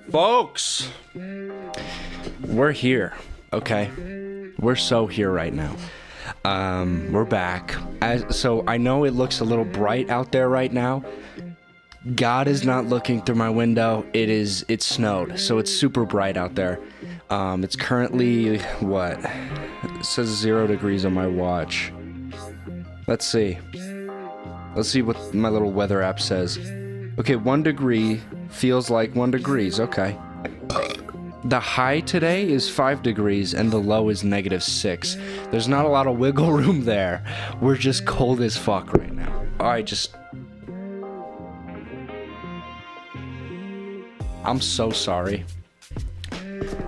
Folks, we're here, okay? We're so here right now. We're back. So I know it looks a little bright out there right now. God is not looking through my window. It's snowed, so it's super bright out there. It's currently, what? It says 0 degrees on my watch. Let's see. Let's see what my little weather app says. Okay, 1 degree feels like 1 degrees. Okay. The high today is 5 degrees and the low is -6. There's not a lot of wiggle room there. We're just cold as fuck right now. I'm so sorry.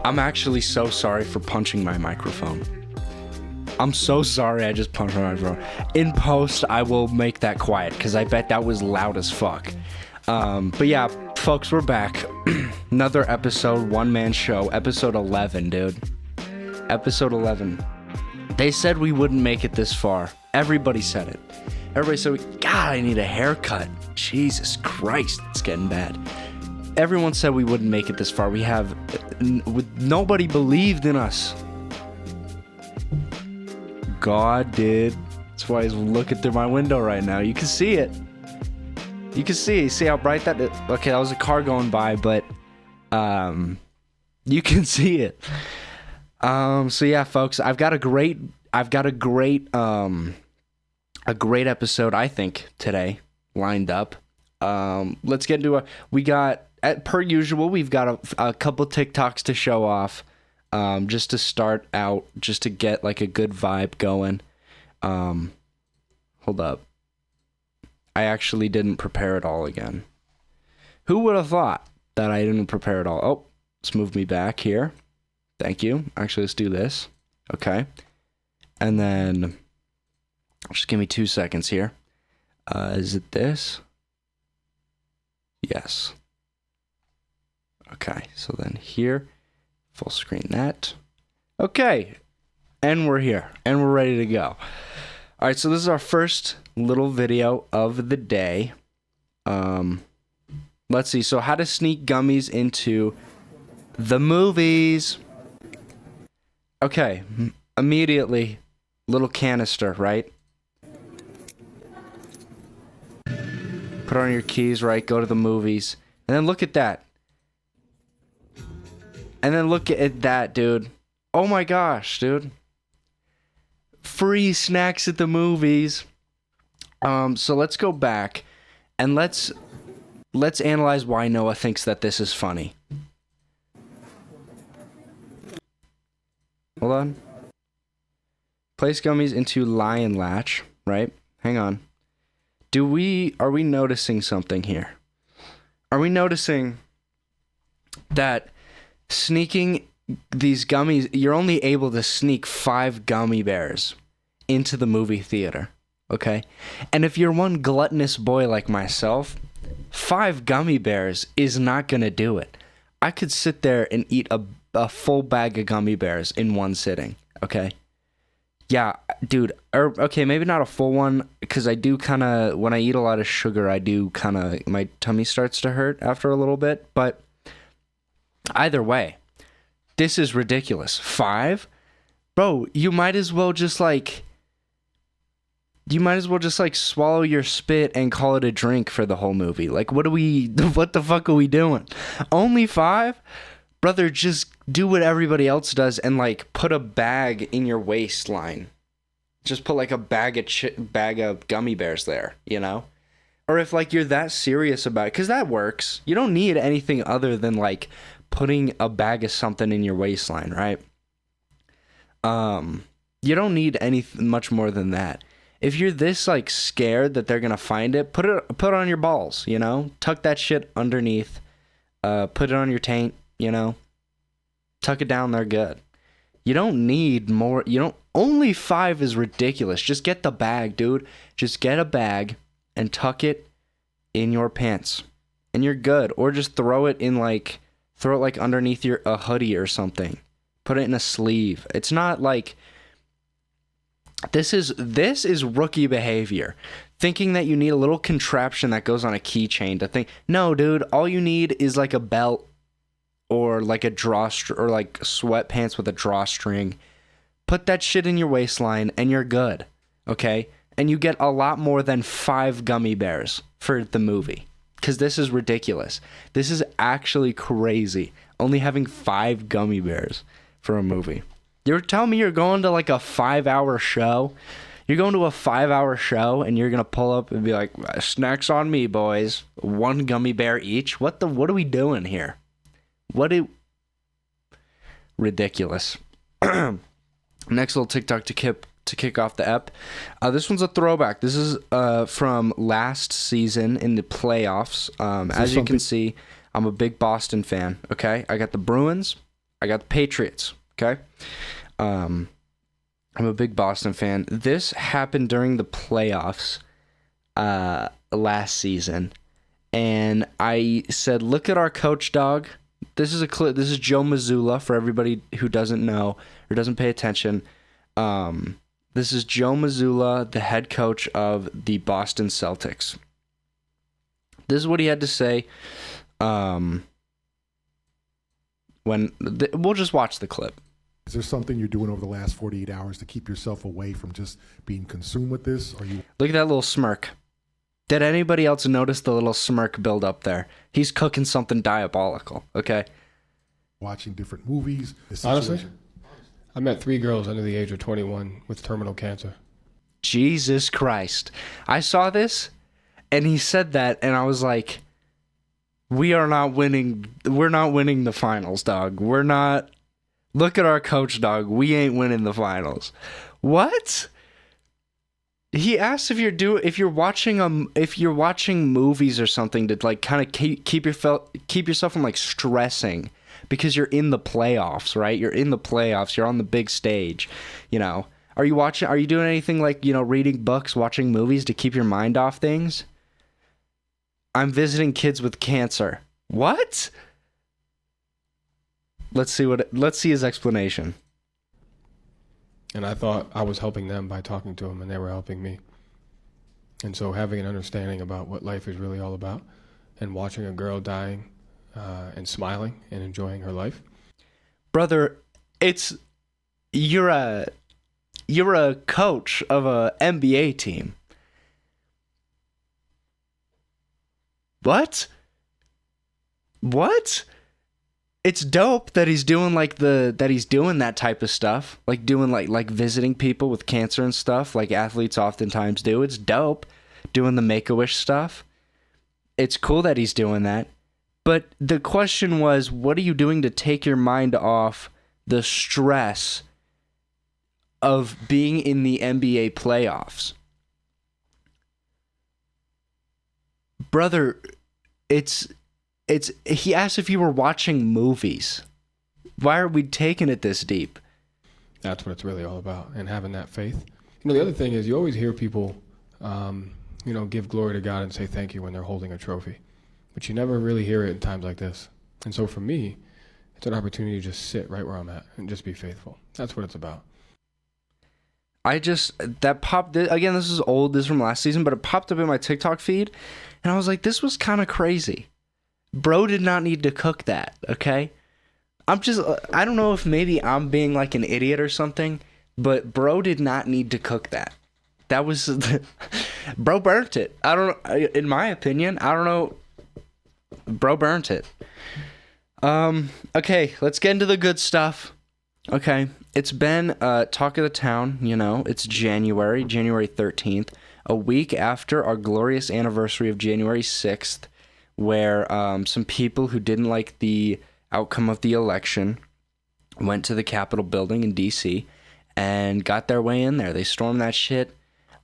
I'm actually so sorry for punching my microphone. I'm so sorry I just punched my microphone. In post, I will make that quiet because I bet that was loud as fuck. But yeah, folks, we're back. Another episode, one-man show, episode 11, dude. Episode 11. They said we wouldn't make it this far. Everybody said it. Everybody said, God, I need a haircut. Jesus Christ, it's getting bad. Everyone said we wouldn't make it this far. Nobody believed in us. God did. That's why he's looking through my window right now. You can see it. You can see how bright that is. Okay, that was a car going by, but you can see it. So yeah, folks, I've got a great episode, I think, today lined up. Let's get into per usual, we've got a couple TikToks to show off. Just to start out, just to get like a good vibe going. Hold up. I actually didn't prepare it all again. Who would have thought that I didn't prepare it all? Oh, let's move me back here. Thank you. Actually, let's do this. Okay. And then, just give me 2 seconds here. Is it this? Yes. Okay, so then here, full screen that. Okay, and we're here, and we're ready to go. All right, so this is our first little video of the day. Let's see. So how to sneak gummies into the movies. Okay, immediately, little canister, right? Put on your keys, right? Go to the movies. And then look at that. And then look at that, dude. Oh my gosh, dude. Free snacks at the movies. So let's go back and let's analyze why Noah thinks that this is funny. Hold on. Place gummies into lion latch, right? Hang on. Are we noticing something here? Are we noticing that sneaking these gummies, you're only able to sneak 5 gummy bears into the movie theater, okay? And if you're one gluttonous boy like myself, 5 gummy bears is not gonna do it. I could sit there and eat a full bag of gummy bears in one sitting, okay? Yeah, dude, okay, maybe not a full one, because I do kind of, when I eat a lot of sugar, my tummy starts to hurt after a little bit, but either way, this is ridiculous. 5? Bro, you might as well just swallow your spit and call it a drink for the whole movie. Like, what the fuck are we doing? Only 5? Brother, just do what everybody else does and put a bag in your waistline. Just put a bag of gummy bears there, you know? Or if you're that serious about it, because that works. You don't need anything other than putting a bag of something in your waistline, right? You don't need anything much more than that. If you're this scared that they're gonna find it, put it on your balls, you know? Tuck that shit underneath. Put it on your taint, you know? Tuck it down there good. You don't need more. Only 5 is ridiculous. Just get the bag, dude. Just get a bag and tuck it in your pants, and you're good. Or just throw it underneath a hoodie or something. Put it in a sleeve. It's not this is rookie behavior. Thinking that you need a little contraption that goes on a keychain to think. No, dude, all you need is a belt or like a or like sweatpants with a drawstring. Put that shit in your waistline and you're good, okay? And you get a lot more than 5 gummy bears for the movie, because this is ridiculous. This is actually crazy, only having 5 gummy bears for a movie. You're telling me you're going to like a 5-hour show? You're going to a 5-hour show and you're going to pull up and be like, snacks on me, boys. 1 gummy bear each? What are we doing here? Ridiculous. Next little TikTok to kick off the ep. This one's a throwback. This is from last season in the playoffs. As you can see, I'm a big Boston fan, okay? I got the Bruins. I got the Patriots, okay? I'm a big Boston fan. This happened during the playoffs last season. And I said, look at our coach, dog. This is a clip. This is Joe Mazzulla, for everybody who doesn't know or doesn't pay attention. This is Joe Mazzulla, the head coach of the Boston Celtics. This is what he had to say. We'll just watch the clip. Is there something you're doing over the last 48 hours to keep yourself away from just being consumed with this? Look at that little smirk. Did anybody else notice the little smirk build up there? He's cooking something diabolical, okay? Watching different movies. Honestly, I met 3 girls under the age of 21 with terminal cancer. Jesus Christ. I saw this, and he said that, and I was like, we're not winning the finals, dog. Look at our coach, dog. We ain't winning the finals. What? He asked if you're watching movies or something to like kind of keep yourself from like stressing, because you're in the playoffs, right? You're in the playoffs. You're on the big stage, you know. Are you doing anything like, you know, reading books, watching movies to keep your mind off things? I'm visiting kids with cancer. What? Let's see his explanation. And I thought I was helping them by talking to them, and they were helping me. And so having an understanding about what life is really all about, and watching a girl dying and smiling and enjoying her life. Brother, you're a coach of a NBA team. What? It's dope that he's doing that type of stuff, like doing like visiting people with cancer and stuff, like athletes oftentimes do. It's dope doing the Make-A-Wish stuff. It's cool that he's doing that. But the question was, what are you doing to take your mind off the stress of being in the NBA playoffs? Brother, he asked if you were watching movies. Why are we taking it this deep? That's what it's really all about, and having that faith. You know, the other thing is you always hear people, give glory to God and say thank you when they're holding a trophy. But you never really hear it in times like this. And so for me, it's an opportunity to just sit right where I'm at and just be faithful. That's what it's about. That popped, again, this is old, this is from last season, but it popped up in my TikTok feed, and I was like, this was kind of crazy. Bro did not need to cook that, okay? I don't know if maybe I'm being like an idiot or something, but bro did not need to cook that. That was, bro burnt it. In my opinion, I don't know. Bro burnt it. Okay, let's get into the good stuff. Okay, it's been talk of the town, you know, it's January 13th, a week after our glorious anniversary of January 6th, where some people who didn't like the outcome of the election went to the Capitol building in D.C. and got their way in there. They stormed that shit,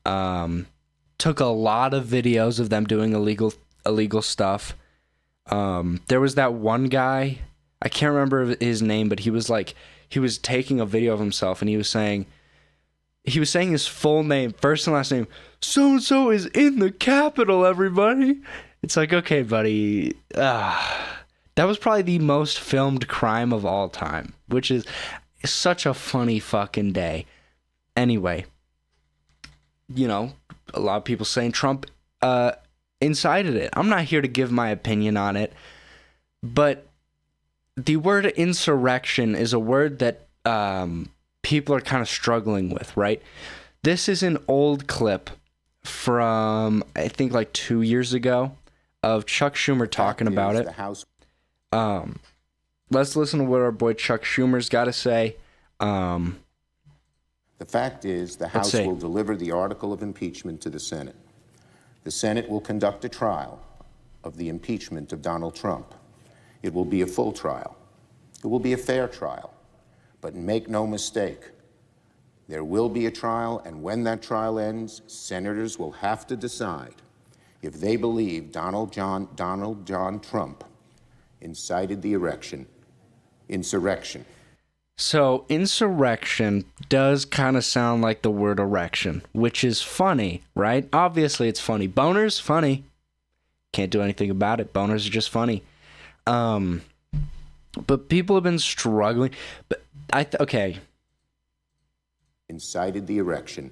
took a lot of videos of them doing illegal stuff. There was that one guy, I can't remember his name, but he was taking a video of himself, and he was saying his full name, first and last name, so-and-so is in the Capitol, everybody. It's like, okay, buddy, that was probably the most filmed crime of all time, which is such a funny fucking day. Anyway, you know, a lot of people saying Trump incited it. I'm not here to give my opinion on it, but the word insurrection is a word that people are kind of struggling with, right? This is an old clip from, I think, like 2 years ago of Chuck Schumer talking about it. Let's listen to what our boy Chuck Schumer's got to say. The fact is, the House will deliver the article of impeachment to the Senate. The Senate will conduct a trial of the impeachment of Donald Trump. It will be a full trial. It will be a fair trial. But make no mistake, there will be a trial, and when that trial ends, senators will have to decide if they believe Donald John Trump incited the insurrection. So insurrection does kind of sound like the word erection, which is funny, right? Obviously it's funny. Boners, funny. Can't do anything about it. Boners are just funny. But people have been struggling. But okay. Incited the erection.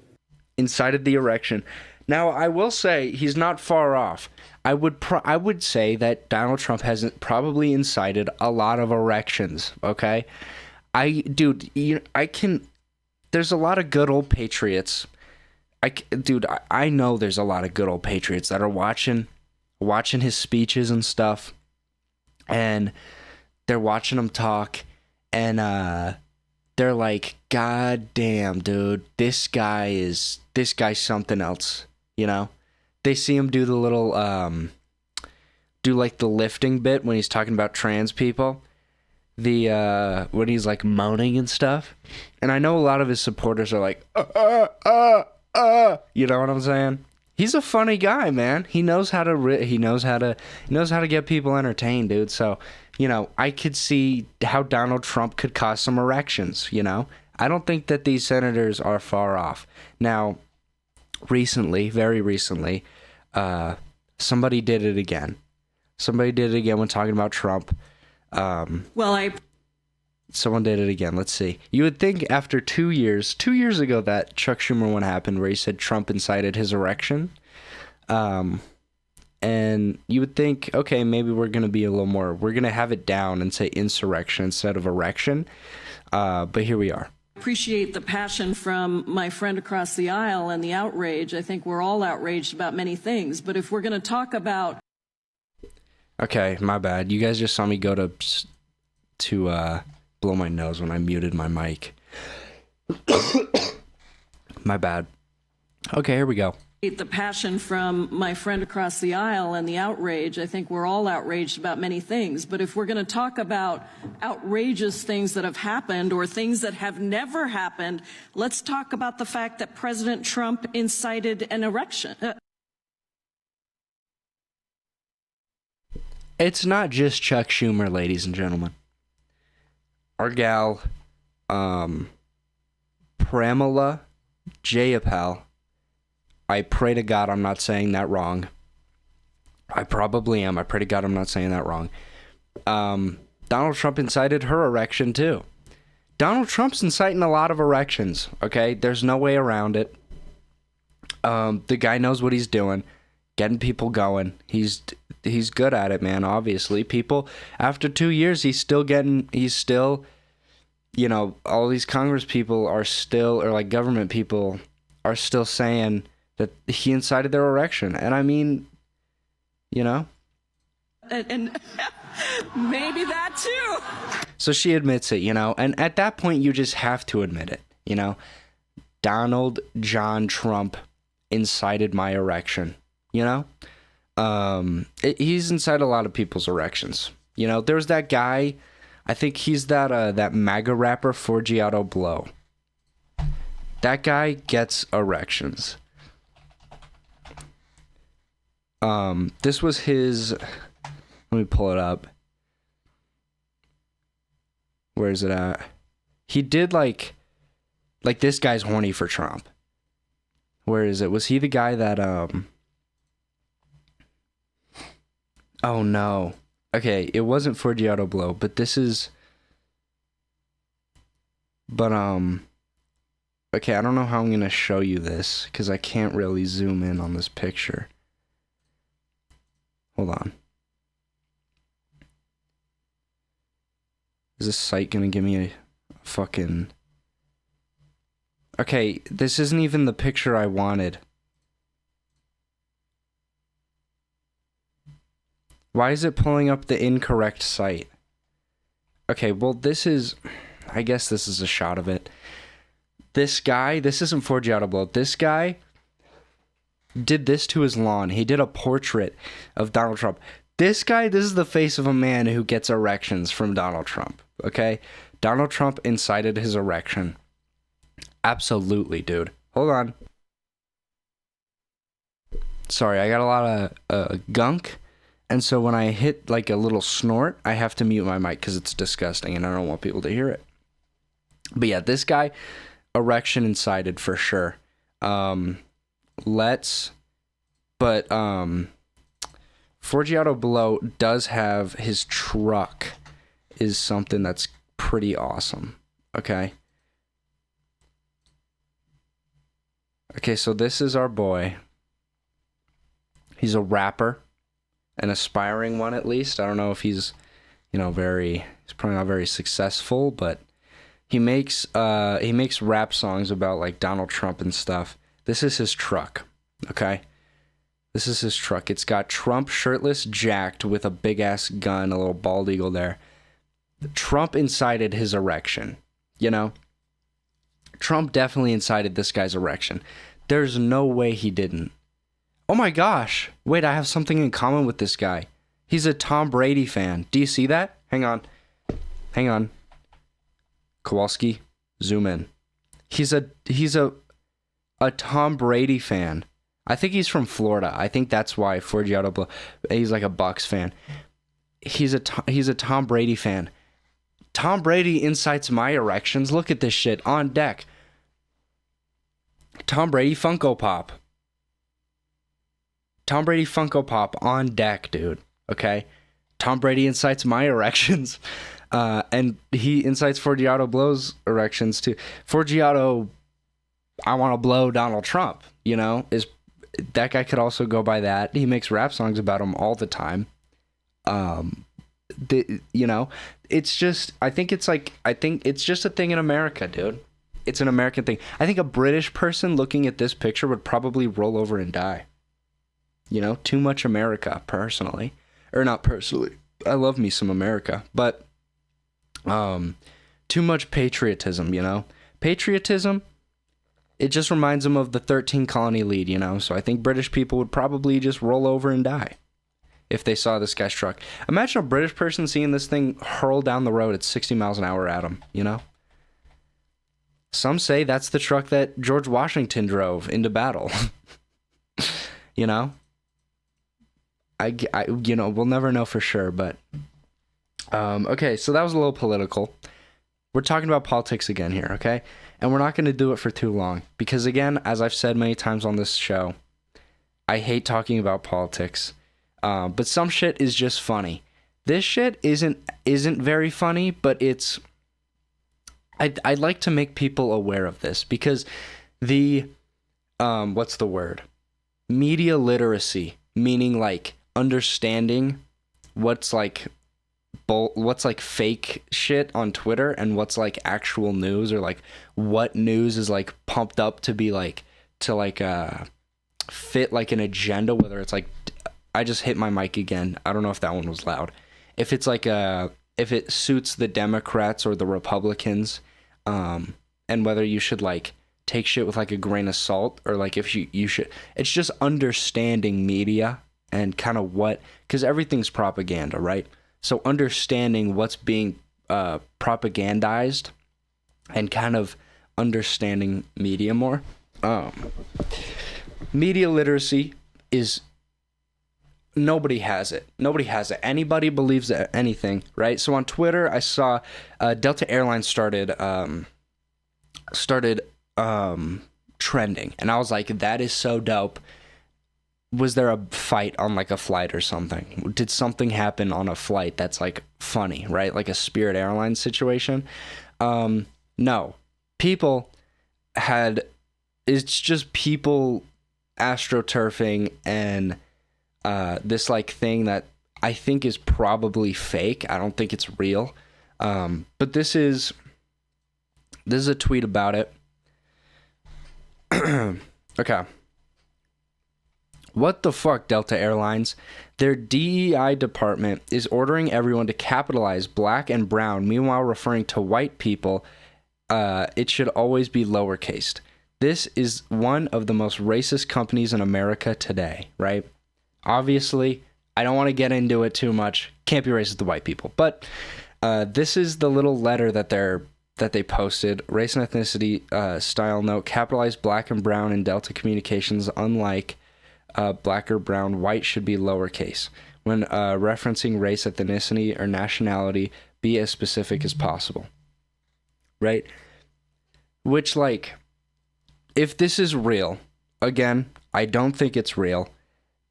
Incited the erection. Now, I will say he's not far off. I would say that Donald Trump has probably incited a lot of erections, okay? There's a lot of good old patriots. I know there's a lot of good old patriots that are watching his speeches and stuff, and they're watching him talk, and they're like, God damn, dude, this guy's something else, you know? They see him do the little, do like the lifting bit when he's talking about trans people, when he's like moaning and stuff. And I know a lot of his supporters are like, you know what I'm saying? He's a funny guy, man. He knows how to get people entertained, dude. So, you know, I could see how Donald Trump could cause some erections, you know? I don't think that these senators are far off. Now, very recently, somebody did it again. Somebody did it again when talking about Trump. Someone did it again. Let's see. You would think after 2 years ago, that Chuck Schumer one happened where he said Trump incited his erection. And you would think, okay, maybe we're going to have it down and say insurrection instead of erection. But here we are. Appreciate the passion from my friend across the aisle and the outrage. I think we're all outraged about many things. But if we're going to talk about... Okay, my bad. You guys just saw me go to blow my nose when I muted my mic. My bad. Okay, here we go. The passion from my friend across the aisle and the outrage. I think we're all outraged about many things. But if we're going to talk about outrageous things that have happened or things that have never happened, let's talk about the fact that President Trump incited an erection. It's not just Chuck Schumer, ladies and gentlemen. Our gal, Pramila Jayapal, I pray to God I'm not saying that wrong. I probably am. I pray to God I'm not saying that wrong. Donald Trump incited her erection too. Donald Trump's inciting a lot of erections, okay? There's no way around it. The guy knows what he's doing, getting people going. He's good at it, man, obviously. People, after 2 years, he's still, you know, all these Congress people are still, or like government people are still saying that he incited their erection. And I mean, you know. And maybe that too. So she admits it, you know. And at that point, you just have to admit it, you know. Donald John Trump incited my erection, you know. He's incited a lot of people's erections. You know, there's that guy, I think he's that MAGA rapper, Forgiato Blow. That guy gets erections. This was his, let me pull it up. Where is it at? He did like this guy's horny for Trump. Where is it? Was he the guy that, oh no. Okay, it wasn't Forgiato Blow, but this is, okay, I don't know how I'm going to show you this, because I can't really zoom in on this picture. Hold on. Is this site gonna give me a fucking... Okay, this isn't even the picture I wanted. Why is it pulling up the incorrect site? Okay, well, this is... I guess this is a shot of it. This guy, this isn't Forgiato Blow. This guy did this to his lawn. He did a portrait of Donald Trump. This guy, this is the face of a man who gets erections from Donald Trump, okay? Donald Trump incited his erection. Absolutely, dude. Hold on. Sorry, I got a lot of gunk, and so when I hit like a little snort, I have to mute my mic because it's disgusting and I don't want people to hear it. But yeah, this guy, erection incited for sure. Forgiato Blow does have his truck is something that's pretty awesome. Okay. Okay, so this is our boy. He's a rapper, an aspiring one at least. I don't know if he's, he's probably not very successful, but he makes rap songs about like Donald Trump and stuff. This is his truck, okay? This is his truck. It's got Trump shirtless, jacked, with a big-ass gun, a little bald eagle there. Trump incited his erection, you know? Trump definitely incited this guy's erection. There's no way he didn't. Oh my gosh. Wait, I have something in common with this guy. He's a Tom Brady fan. Do you see that? Hang on. Kowalski, zoom in. He's a Tom Brady fan. I think he's from Florida. I think that's why Forgiato Blow. He's like a Bucks fan. He's a Tom Brady fan. Tom Brady incites my erections. Look at this shit on deck. Tom Brady Funko Pop. Tom Brady Funko Pop on deck, dude. Okay? Tom Brady incites my erections. And he incites Forgiato Blow's erections too. Forgiato, I want to blow Donald Trump, that guy could also go by that. He makes rap songs about him all the time. It's just, I think it's just a thing in America, dude. It's an American thing. I think a British person looking at this picture would probably roll over and die. Too much America, personally. Or not personally. I love me some America. But, too much patriotism, Patriotism, it just reminds them of the 13 colony lead, So I think British people would probably just roll over and die if they saw this guy's truck. Imagine a British person seeing this thing hurl down the road at 60 miles an hour at them, Some say that's the truck that George Washington drove into battle. We'll never know for sure, but okay, so that was a little political. We're talking about politics again here, okay? And we're not going to do it for too long because, again, as I've said many times on this show, I hate talking about politics. But some shit is just funny. This shit isn't very funny, but it's... I'd like to make people aware of this because the... what's the word? Media literacy, meaning like understanding what's like fake shit on Twitter and what's like actual news, or like what news is like pumped up to be like to fit like an agenda, whether it's like, I just hit my mic again. I don't know if that one was loud. If it's like if it suits the Democrats or the Republicans, and whether you should like take shit with like a grain of salt, or like if you should, it's just understanding media and kind of because everything's propaganda, right? So understanding what's being propagandized and kind of understanding media more. Media literacy is, nobody has it. Anybody believes anything, right? So on Twitter, I saw Delta Airlines started trending, and I was like, that is so dope. Was there a fight on like a flight or something? Did something happen on a flight that's like funny, right? Like a Spirit Airlines situation? No. It's just people astroturfing and this like thing that I think is probably fake. I don't think it's real. But this is a tweet about it. Okay. What the fuck, Delta Airlines? Their DEI department is ordering everyone to capitalize black and brown, meanwhile referring to white people. It should always be lowercased. This is one of the most racist companies in America today, right? Obviously, I don't want to get into it too much. Can't be racist to white people. But this is the little letter that they posted. Race and ethnicity style note. Capitalize black and brown in Delta Communications, unlike black or brown, white should be lowercase. When referencing race, ethnicity, or nationality, be as specific as possible. Right? Which, like, if this is real, again, I don't think it's real.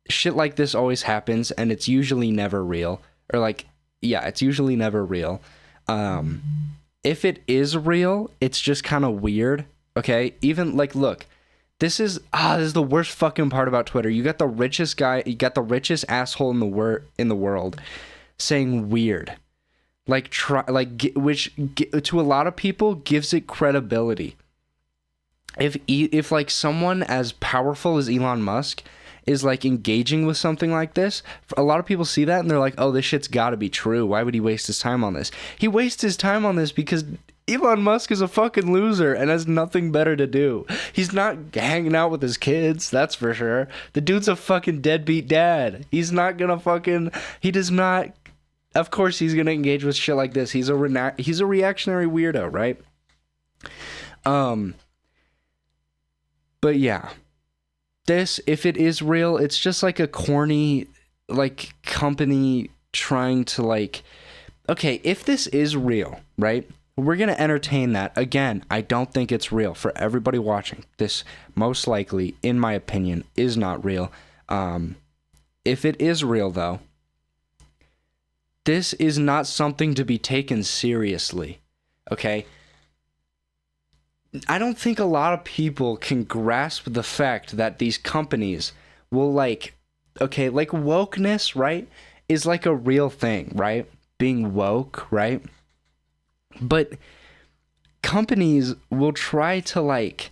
Shit like this always happens, and it's usually never real. Or, like, yeah, it's usually never real. If it is real, it's just kind of weird. Okay? Even, like, look. This is the worst fucking part about Twitter. You got the richest guy, you got the richest asshole in the world saying weird. Like which to a lot of people gives it credibility. If like someone as powerful as Elon Musk is like engaging with something like this, a lot of people see that and they're like, "Oh, this shit's got to be true. Why would he waste his time on this?" He wastes his time on this because Elon Musk is a fucking loser and has nothing better to do. He's not hanging out with his kids, that's for sure. The dude's a fucking deadbeat dad. He's not gonna fucking... He does not... Of course he's gonna engage with shit like this. He's a reactionary weirdo, right? But yeah. This, if it is real, it's just like a corny, like, company trying to, like... Okay, if this is real, right? We're going to entertain that. Again, I don't think it's real. For everybody watching, this most likely, in my opinion, is not real. If it is real, though, this is not something to be taken seriously. Okay? I don't think a lot of people can grasp the fact that these companies will, like... Okay, like wokeness, right? Is like a real thing, right? Being woke, right? But companies will try to, like,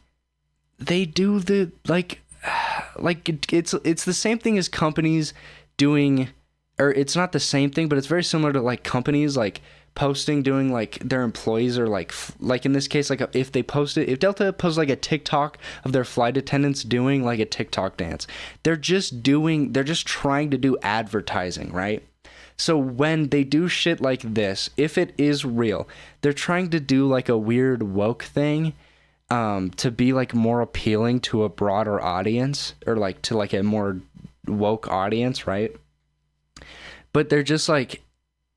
they do the, like it's the same thing as companies doing, or it's not the same thing, but it's very similar to, like, companies, like, doing, like, their employees are, like in this case, like, if Delta posts, like, a TikTok of their flight attendants doing, like, a TikTok dance, they're just trying to do advertising, right? So when they do shit like this, if it is real, they're trying to do like a weird woke thing to be like more appealing to a broader audience, or like to like a more woke audience, right? But they're just like,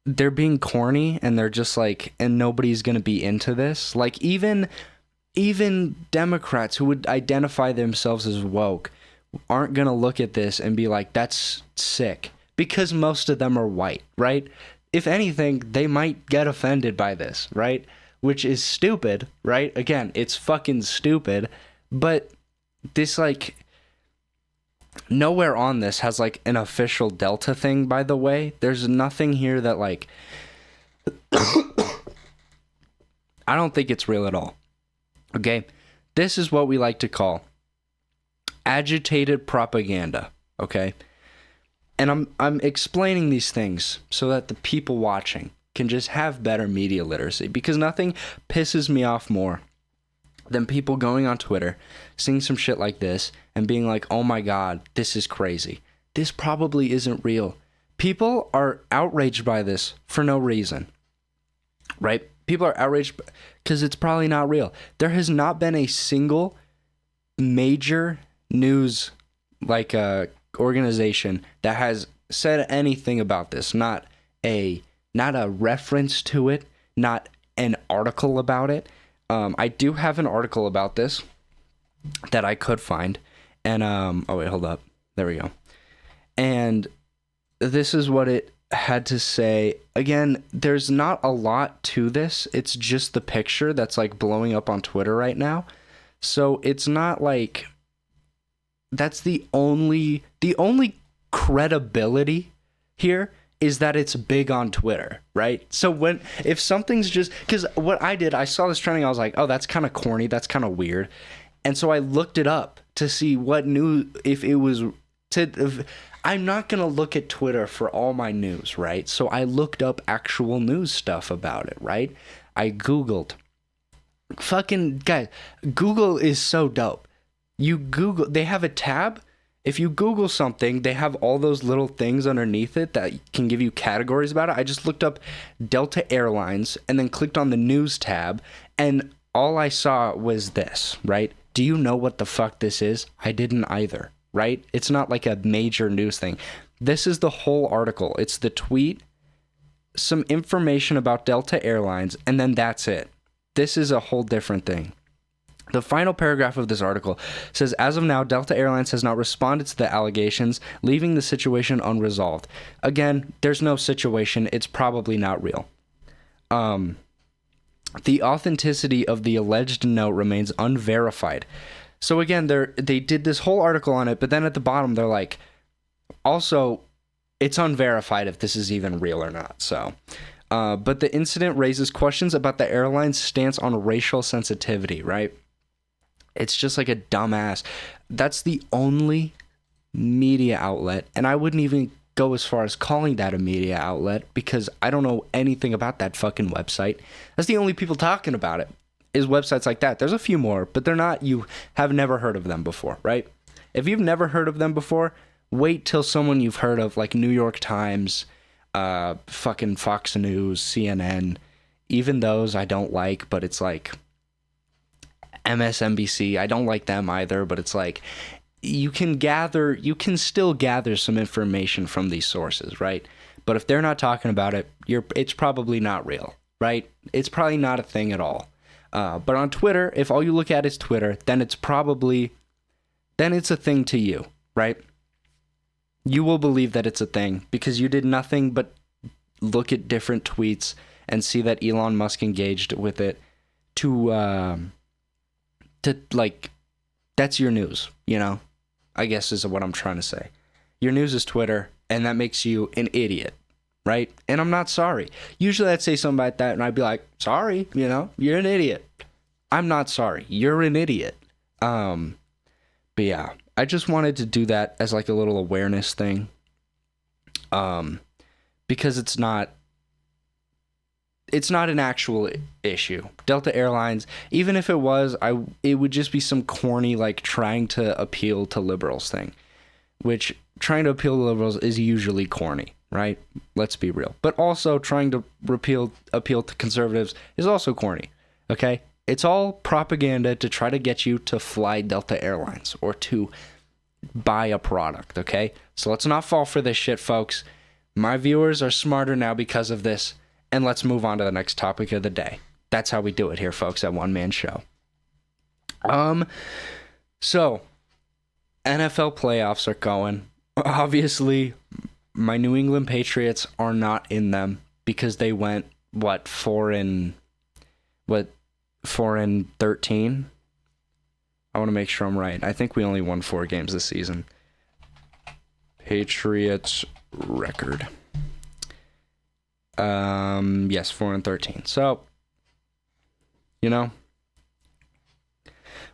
they're being corny, and they're just like, and nobody's going to be into this. Like even Democrats who would identify themselves as woke aren't going to look at this and be like, that's sick. Because most of them are white, right? If anything, they might get offended by this, right? Which is stupid, right? Again, it's fucking stupid. But this, like... Nowhere on this has, like, an official Delta thing, by the way. There's nothing here that, like... I don't think it's real at all. Okay? This is what we like to call agitated propaganda, okay? And I'm explaining these things so that the people watching can just have better media literacy, because nothing pisses me off more than people going on Twitter, seeing some shit like this, and being like, oh my god, this is crazy. This probably isn't real. People are outraged by this for no reason, right? People are outraged because it's probably not real. There has not been a single major news, like, organization that has said anything about this. Not a reference to it, not an article about it. I do have an article about this that I could find, and oh wait, hold up, there we go. And this is what it had to say. Again, there's not a lot to this. It's just the picture that's like blowing up on Twitter right now. So it's not like that's the only credibility here is that it's big on Twitter, right? So if something's just, because what I did, I saw this trending, I was like, oh, that's kind of corny, that's kind of weird. And so I looked it up to see what news, if it was, I'm not going to look at Twitter for all my news, right? So I looked up actual news stuff about it, right? I Googled. Fucking, guys, Google is so dope. They have a tab. If you Google something, they have all those little things underneath it that can give you categories about it. I just looked up Delta Airlines and then clicked on the news tab, and all I saw was this, right? Do you know what the fuck this is? I didn't either, right? It's not like a major news thing. This is the whole article. It's the tweet, some information about Delta Airlines, and then that's it. This is a whole different thing. The final paragraph of this article says, as of now, Delta Airlines has not responded to the allegations, leaving the situation unresolved. Again, there's no situation. It's probably not real. The authenticity of the alleged note remains unverified. So again, they did this whole article on it, but then at the bottom, they're like, also, it's unverified if this is even real or not. So, but the incident raises questions about the airline's stance on racial sensitivity, right? It's just like a dumbass. That's the only media outlet, and I wouldn't even go as far as calling that a media outlet because I don't know anything about that fucking website. That's the only people talking about it, is websites like that. There's a few more, but they're not, you have never heard of them before, right? If you've never heard of them before, wait till someone you've heard of, like New York Times, fucking Fox News, CNN, even those I don't like, but it's like MSNBC, I don't like them either, but it's like you can still gather some information from these sources, right? But if they're not talking about it, it's probably not real, right? It's probably not a thing at all. But on Twitter, if all you look at is Twitter, then it's a thing to you, right? You will believe that it's a thing because you did nothing but look at different tweets and see that Elon Musk engaged with it to like, that's your news, you know, I guess is what I'm trying to say. Your news is Twitter, and that makes you an idiot, right? And I'm not sorry. Usually I'd say something like that, and I'd be like, sorry, you know, you're an idiot. I'm not sorry. You're an idiot. But yeah, I just wanted to do that as like a little awareness thing. Because it's not an actual issue. Delta Airlines, even if it was, it would just be some corny, like, trying to appeal to liberals thing, which trying to appeal to liberals is usually corny, right? Let's be real. But also trying to appeal to conservatives is also corny, okay? It's all propaganda to try to get you to fly Delta Airlines or to buy a product, okay? So let's not fall for this shit, folks. My viewers are smarter now because of this. And let's move on to the next topic of the day. That's how we do it here, folks, at One Man Show. So, NFL playoffs are going. Obviously, my New England Patriots are not in them because they went, 4-13? I want to make sure I'm right. I think we only won 4 games this season. Patriots record. Yes, 4-13. So, you know,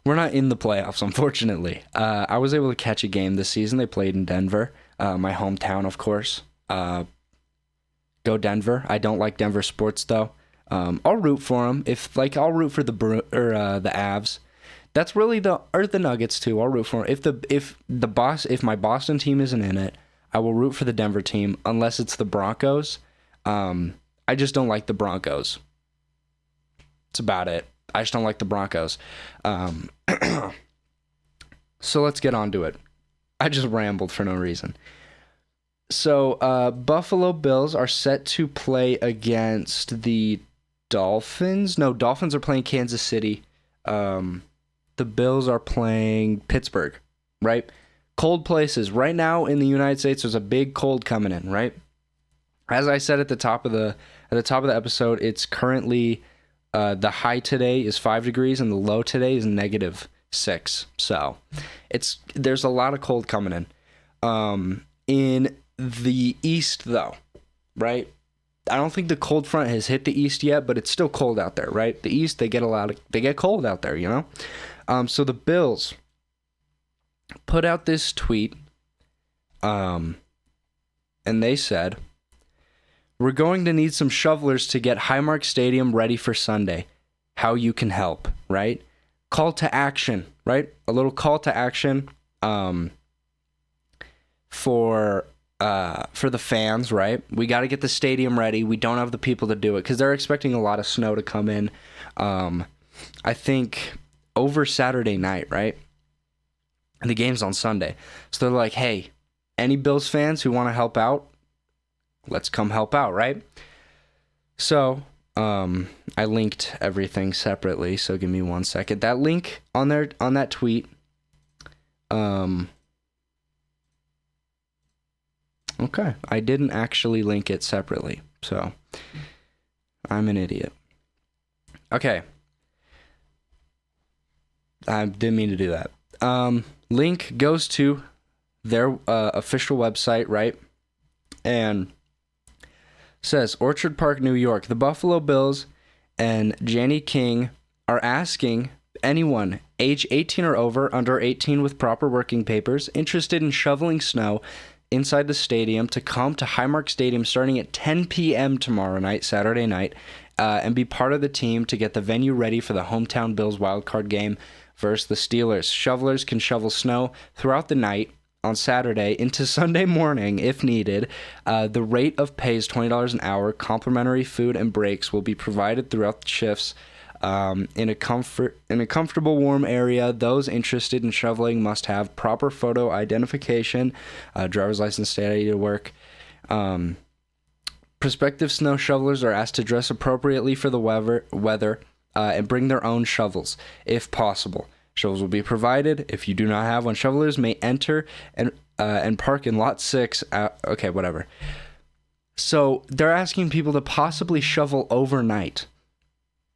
we're not in the playoffs, unfortunately. I was able to catch a game this season. They played in Denver, my hometown, of course. Go Denver. I don't like Denver sports though. I'll root for them. I'll root for the Avs. That's really the Nuggets too. I'll root for them. If my Boston team isn't in it, I will root for the Denver team unless it's the Broncos. I just don't like the Broncos. That's about it. I just don't like the Broncos. So let's get on to it. I just rambled for no reason. So Buffalo Bills are set to play against the Dolphins. No, Dolphins are playing Kansas City. The Bills are playing Pittsburgh, right? Cold places. Right now in the United States, there's a big cold coming in, right? As I said at the top of the episode, it's currently the high today is 5 degrees and the low today is -6. So there's a lot of cold coming in. In the East, though, right? I don't think the cold front has hit the East yet, but it's still cold out there, right? The East, they get cold out there, you know? So the Bills put out this tweet, and they said, "We're going to need some shovelers to get Highmark Stadium ready for Sunday. How you can help," right? Call to action, right? A little call to action for the fans, right? We got to get the stadium ready. We don't have the people to do it because they're expecting a lot of snow to come in. I think over Saturday night, right? And the game's on Sunday. So they're like, hey, any Bills fans who want to help out, let's come help out, right? So I linked everything separately, so give me 1 second. That link on that tweet, okay, I didn't actually link it separately, so I'm an idiot. Okay. I didn't mean to do that. Link goes to their official website, right? And says, Orchard Park, New York. The Buffalo Bills and Jenny King are asking anyone age 18 or over, under 18 with proper working papers, interested in shoveling snow inside the stadium to come to Highmark Stadium starting at 10 p.m. tomorrow night, Saturday night, and be part of the team to get the venue ready for the hometown Bills wildcard game versus the Steelers. Shovelers can shovel snow throughout the night on Saturday into Sunday morning if needed. The rate of pay is $20 an hour. Complimentary food and breaks will be provided throughout the shifts. In a comfortable, warm area, those interested in shoveling must have proper photo identification, driver's license, state ID to work. Prospective snow shovelers are asked to dress appropriately for the weather and bring their own shovels, if possible. Shovels will be provided. If you do not have one, shovelers may enter and park in lot 6. Okay, whatever. So they're asking people to possibly shovel overnight.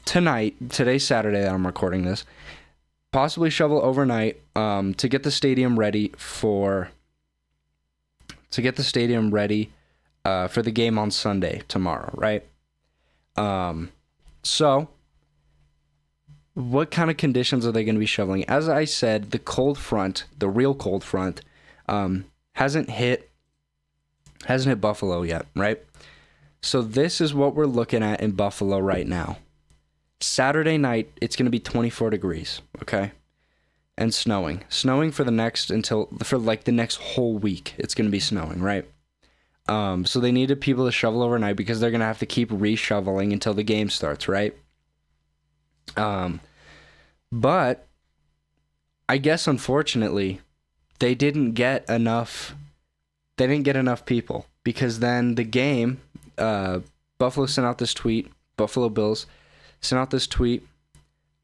Today's Saturday that I'm recording this, possibly shovel overnight to get the stadium ready for the game on Sunday tomorrow, right? So what kind of conditions are they going to be shoveling? As I said, the cold front, the real cold front, hasn't hit Buffalo yet, right? So this is what we're looking at in Buffalo right now. Saturday night, it's going to be 24 degrees, okay? And snowing for the next whole week. It's going to be snowing, right? So they needed people to shovel overnight because they're going to have to keep reshoveling until the game starts, right? But I guess unfortunately, they didn't get enough people because then the game, Buffalo sent out this tweet, Buffalo Bills sent out this tweet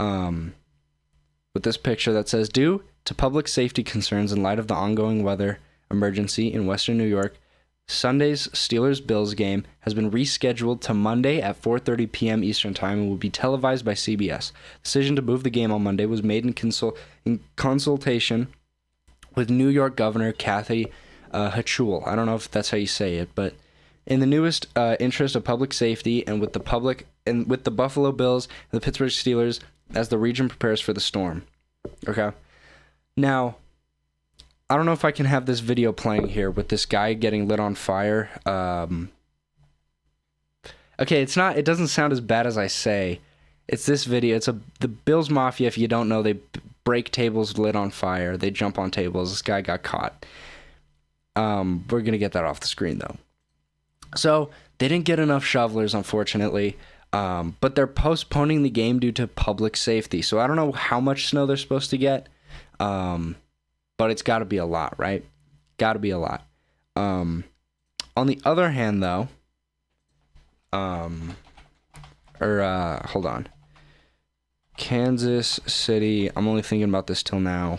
with this picture that says, due to public safety concerns in light of the ongoing weather emergency in Western New York, Sunday's Steelers-Bills game has been rescheduled to Monday at 4:30 p.m. Eastern Time and will be televised by CBS. The decision to move the game on Monday was made in consultation with New York Governor Kathy Hochul. I don't know if that's how you say it, but in the newest interest of public safety and with the Buffalo Bills and the Pittsburgh Steelers as the region prepares for the storm. Okay. Now, I don't know if I can have this video playing here with this guy getting lit on fire. Okay, it doesn't sound as bad as I say. It's this video. It's the Bills Mafia. If you don't know, they break tables lit on fire. They jump on tables. This guy got caught. We're going to get that off the screen, though. So, they didn't get enough shovelers, unfortunately. But they're postponing the game due to public safety. So, I don't know how much snow they're supposed to get. But it's got to be a lot, right? Got to be a lot. On the other hand, though, hold on. Kansas City, I'm only thinking about this till now.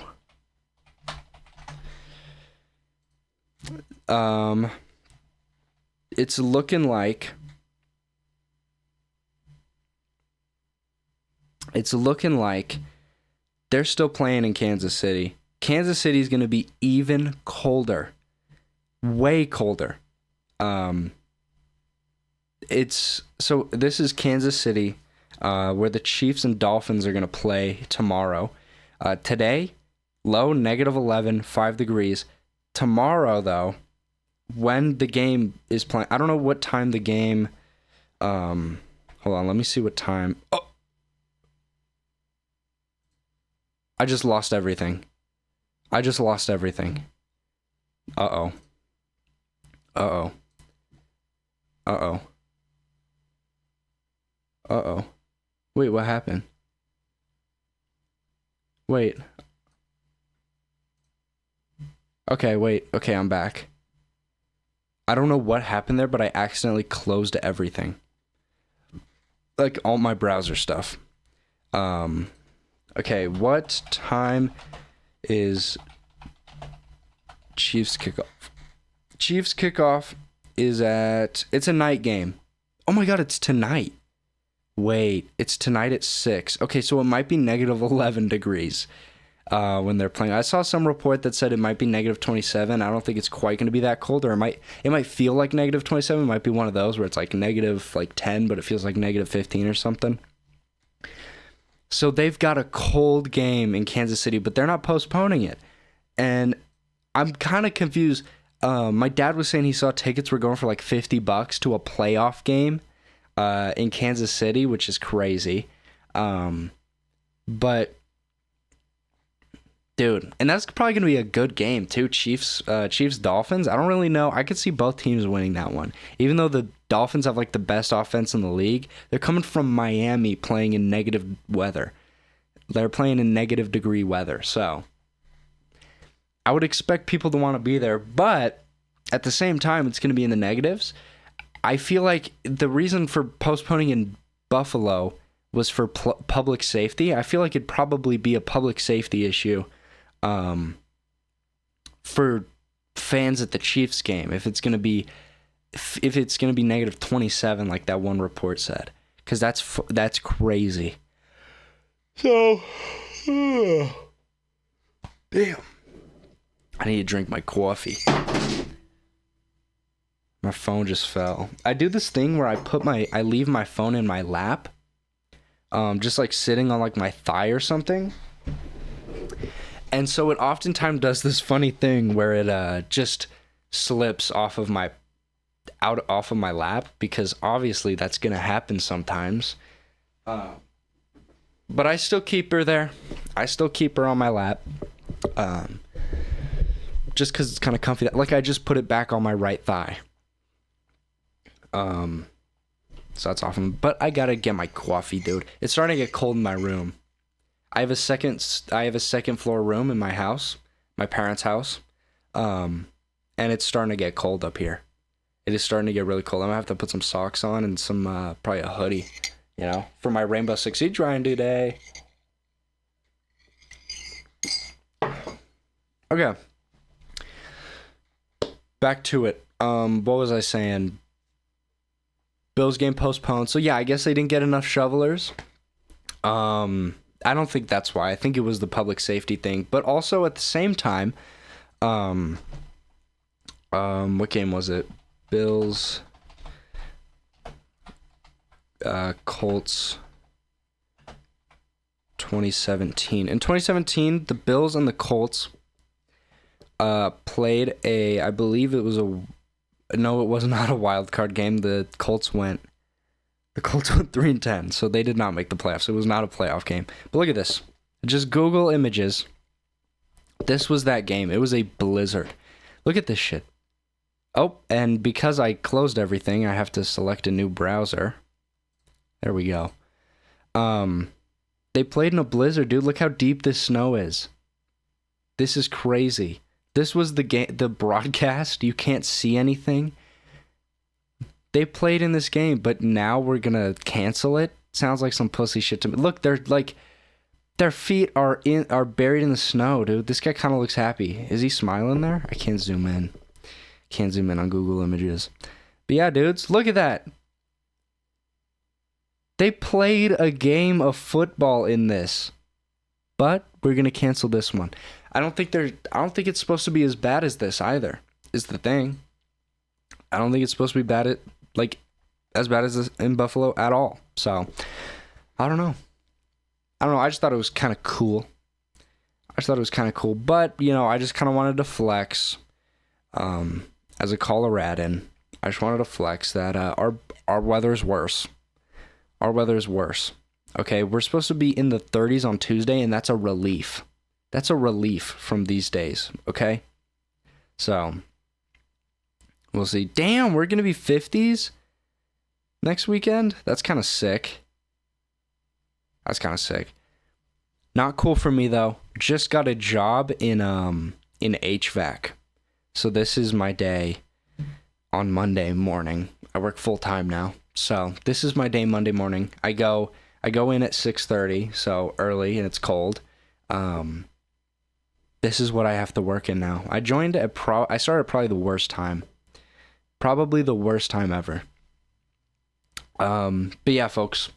It's looking like they're still playing in Kansas City. Kansas City is going to be even colder, way colder. this is Kansas City, where the Chiefs and Dolphins are going to play tomorrow. Today, low -11, 5 degrees. Tomorrow, though, when the game is playing, I don't know what time the game. Hold on, let me see what time. Oh, I just lost everything. Uh-oh. Wait, what happened? Wait. Okay, wait. Okay, I'm back. I don't know what happened there, but I accidentally closed everything. Like all my browser stuff. Okay, what time is Chiefs kickoff? Chiefs kickoff is it's a night game. Oh my god, it's tonight. Wait, it's tonight at 6. Okay, so it might be -11 degrees when they're playing. I saw some report that said it might be -27. I don't think it's quite going to be that cold, or it might feel like -27. It might be one of those where it's like -10, but it feels like -15 or something. So they've got a cold game in Kansas City, but they're not postponing it. And I'm kind of confused. My dad was saying he saw tickets were going for like $50 to a playoff game in Kansas City, which is crazy. But dude, and that's probably going to be a good game too. Chiefs Dolphins. I don't really know. I could see both teams winning that one. Even though the Dolphins have like the best offense in the league, they're coming from Miami playing in negative weather. They're playing in negative degree weather. So I would expect people to want to be there, but at the same time, it's going to be in the negatives. I feel like the reason for postponing in Buffalo was for public safety. I feel like it'd probably be a public safety issue for fans at the Chiefs game if it's going to be -27 like that one report said, because that's crazy. So damn, I need to drink my coffee. My phone just fell. I do this thing where I leave my phone in my lap, just like sitting on like my thigh or something. And so it oftentimes does this funny thing where it just slips off of my lap, because obviously that's gonna happen sometimes. But I still keep her there. I still keep her on my lap. Just because it's kind of comfy. Like I just put it back on my right thigh. So that's awesome. But I gotta get my coffee, dude. It's starting to get cold in my room. I have a second floor room in my house, my parents' house, and it's starting to get cold up here. It is starting to get really cold. I'm gonna have to put some socks on and some probably a hoodie, for my Rainbow Six Siege grind today. Okay. Back to it. What was I saying? Bills game postponed. So yeah, I guess they didn't get enough shovelers. I don't think that's why. I think it was the public safety thing. But also at the same time, what game was it? Bills, Colts, 2017. In 2017, the Bills and the Colts played I believe it was no, it was not a wild card game. The Colts went 3-10, so they did not make the playoffs. It was not a playoff game. But look at this. Just Google images. This was that game. It was a blizzard. Look at this shit. Oh, and because I closed everything, I have to select a new browser. There we go. They played in a blizzard, dude. Look how deep this snow is. This is crazy. This was the broadcast. You can't see anything. They played in this game, but now we're gonna cancel it. Sounds like some pussy shit to me. Look, they're like, their feet are buried in the snow, dude. This guy kind of looks happy. Is he smiling there? I can't zoom in. Can't zoom in on Google Images. But yeah, dudes, look at that. They played a game of football in this, but we're gonna cancel this one. I don't think it's supposed to be as bad as this either, is the thing. I don't think it's supposed to be bad as bad as in Buffalo at all. So, I don't know. I just thought it was kind of cool. But, you know, I just kind of wanted to flex as a Coloradan. I just wanted to flex that our weather's worse. Our weather's worse. Okay, we're supposed to be in the 30s on Tuesday, and that's a relief. That's a relief from these days, okay? So, we'll see. Damn, we're going to be 50s next weekend? That's kind of sick. Not cool for me, though. Just got a job in HVAC. So this is my day on Monday morning. I work full time now. So this is my day Monday morning. I go in at 6:30, so early and it's cold. This is what I have to work in now. I started probably the worst time. Probably the worst time ever. But yeah, folks.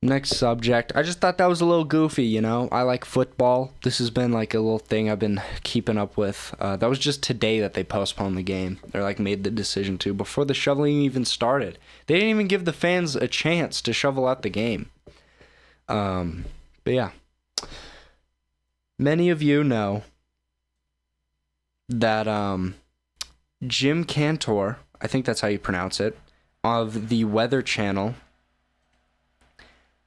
Next subject. I just thought that was a little goofy, you know? I like football. This has been like a little thing I've been keeping up with. That was just today that they postponed the game. They're like made the decision to before the shoveling even started. They didn't even give the fans a chance to shovel out the game. But yeah. Many of you know that Jim Cantor, I think that's how you pronounce it, of the Weather Channel.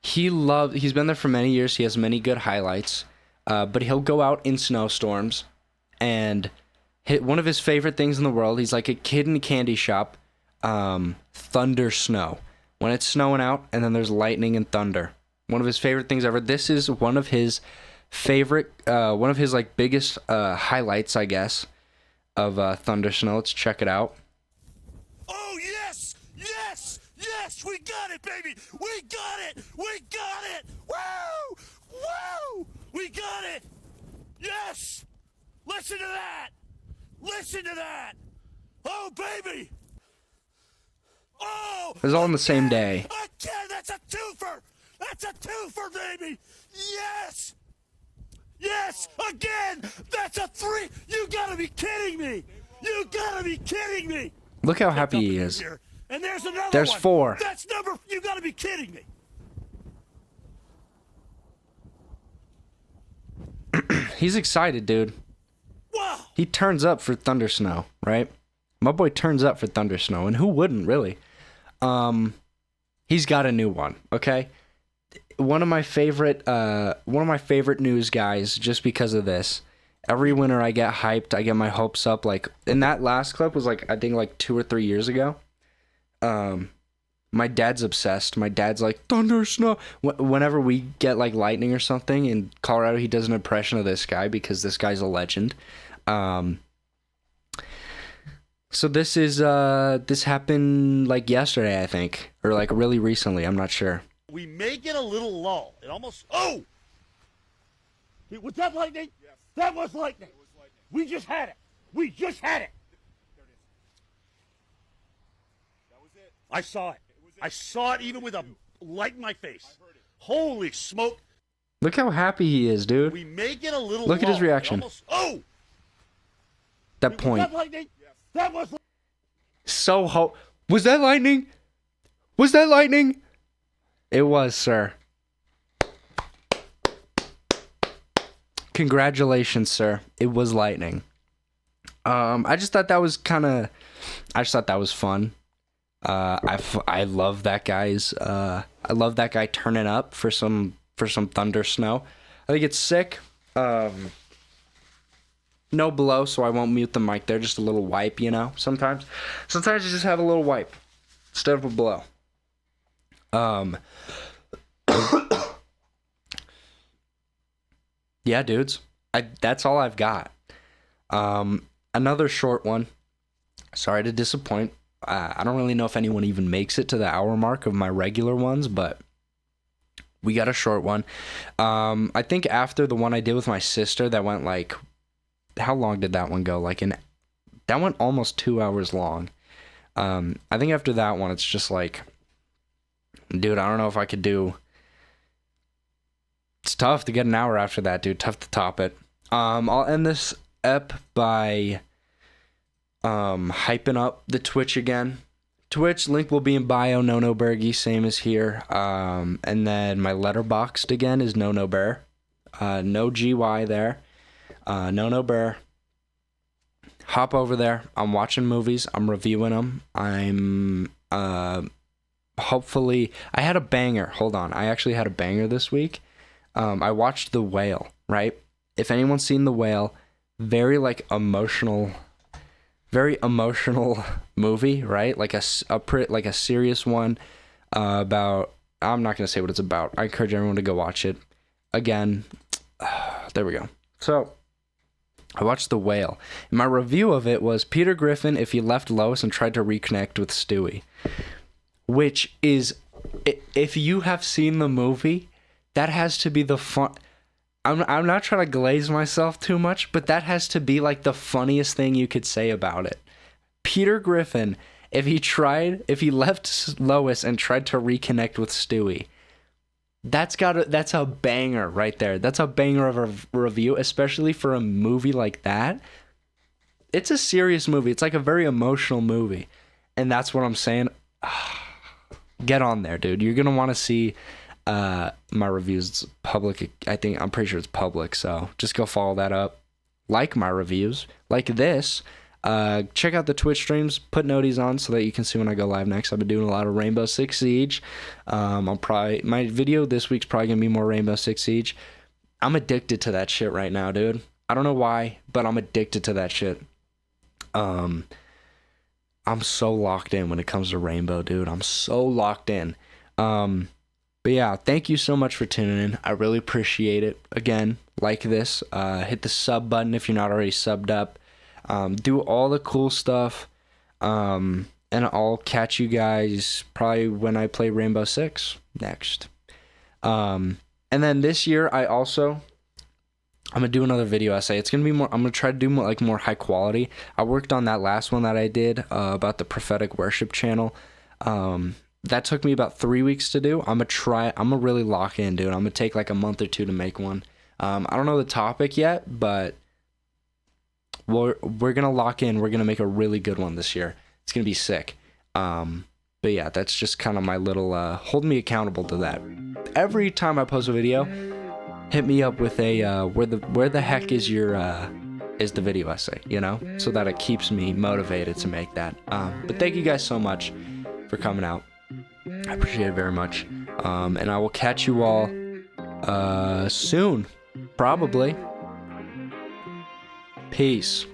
He's been there for many years. He has many good highlights. But he'll go out in snowstorms and hit one of his favorite things in the world. He's like a kid in a candy shop. Thundersnow. When it's snowing out and then there's lightning and thunder. One of his favorite things ever. This is one of his favorite, one of his like biggest highlights, I guess, of Thundersnow. Let's check it out. Oh, yes! Yes! Yes! We got it, baby! We got it! We got it! Woo! Woo! We got it! Yes! Listen to that! Listen to that! Oh, baby! Oh! It was all on the same day. Again! That's a twofer! That's a twofer, baby! Yes! Yes! Again! That's a three! You gotta be kidding me! You gotta be kidding me! Look how happy he is. And there's another There's one. 4. That's number... You gotta be kidding me! He's excited, dude. Wow! He turns up for Thundersnow, right? My boy turns up for Thundersnow, and who wouldn't, really? He's got a new one, okay? One of my favorite news guys, just because of this. Every winter I get hyped, I get my hopes up. Like, and that last clip was like, I think like 2 or 3 years ago. My dad's obsessed. My dad's like, Thundersnow. Whenever we get like lightning or something in Colorado, he does an impression of this guy because this guy's a legend. So this happened like yesterday, I think, or like really recently. I'm not sure. We may get a little lull. It almost... Oh! Was that lightning? Yes. That was lightning. It was lightning. We just had it. We just had it. There it is. That was it. I saw it. I saw it even with a light in my face. I heard it. Holy smoke. Look how happy he is, dude. We may get a little Look at his reaction. Oh! That point. Was that lightning? Yes. That was... Was that lightning? Was that lightning? It was, sir. Congratulations, sir. It was lightning. I just thought that was fun. I love that guy turning up for some Thundersnow. I think it's sick. No blow, so I won't mute the mic there. Just a little wipe, you know. Sometimes you just have a little wipe instead of a blow. Yeah, dudes. That's all I've got. Another short one. Sorry to disappoint. I don't really know if anyone even makes it to the hour mark of my regular ones, but we got a short one. I think after the one I did with my sister that went like, how long did that one go? That went almost 2 hours long. I think after that one, it's just like, dude, I don't know if I could do. It's tough to get an hour after that, dude. Tough to top it. I'll end this ep by hyping up the Twitch again. Twitch link will be in bio. NoNo Bergie, same as here. And then my letterboxd again is NoNo Bear. No GY there. NoNo Bear. Hop over there. I'm watching movies. I'm reviewing them. I'm hopefully I had a banger. Hold on. I actually had a banger this week. I watched The Whale, right? If anyone's seen The Whale, very like emotional movie, right? Like a serious one about, I'm not going to say what it's about. I encourage everyone to go watch it. Again, there we go. So, I watched The Whale. And my review of it was Peter Griffin if he left Lois and tried to reconnect with Stewie. Which is, if you have seen the movie, that has to be the fun. I'm not trying to glaze myself too much, but that has to be like the funniest thing you could say about it. Peter Griffin, if he left Lois and tried to reconnect with Stewie, that's a banger right there. That's a banger of a review, especially for a movie like that. It's a serious movie. It's like a very emotional movie. And that's what I'm saying. Get on there, dude. You're going to want to see my reviews. It's public. I'm pretty sure it's public. So just go follow that up. Like my reviews. Like this. Check out the Twitch streams. Put noties on so that you can see when I go live next. I've been doing a lot of Rainbow Six Siege. My video this week's probably gonna be more Rainbow Six Siege. I'm addicted to that shit right now, dude. I don't know why, but I'm addicted to that shit. I'm so locked in when it comes to Rainbow, dude. I'm so locked in. But yeah, thank you so much for tuning in. I really appreciate it. Again, like this. Hit the sub button if you're not already subbed up. Do all the cool stuff. And I'll catch you guys probably when I play Rainbow Six next. And then this year I'm gonna do another video essay. It's gonna be more, I'm gonna try to do more high quality. I worked on that last one that I did about the prophetic worship channel. That took me about 3 weeks to do. I'm gonna really lock in, dude. I'm gonna take like a month or two to make one. I don't know the topic yet, but we're gonna lock in. We're gonna make a really good one this year. It's gonna be sick. But yeah, that's just kind of my little hold me accountable to that. Every time I post a video, hit me up with a where the heck is your is the video essay, you know, so that it keeps me motivated to make that. But thank you guys so much for coming out. I appreciate it very much. And I will catch you all soon, probably. Peace.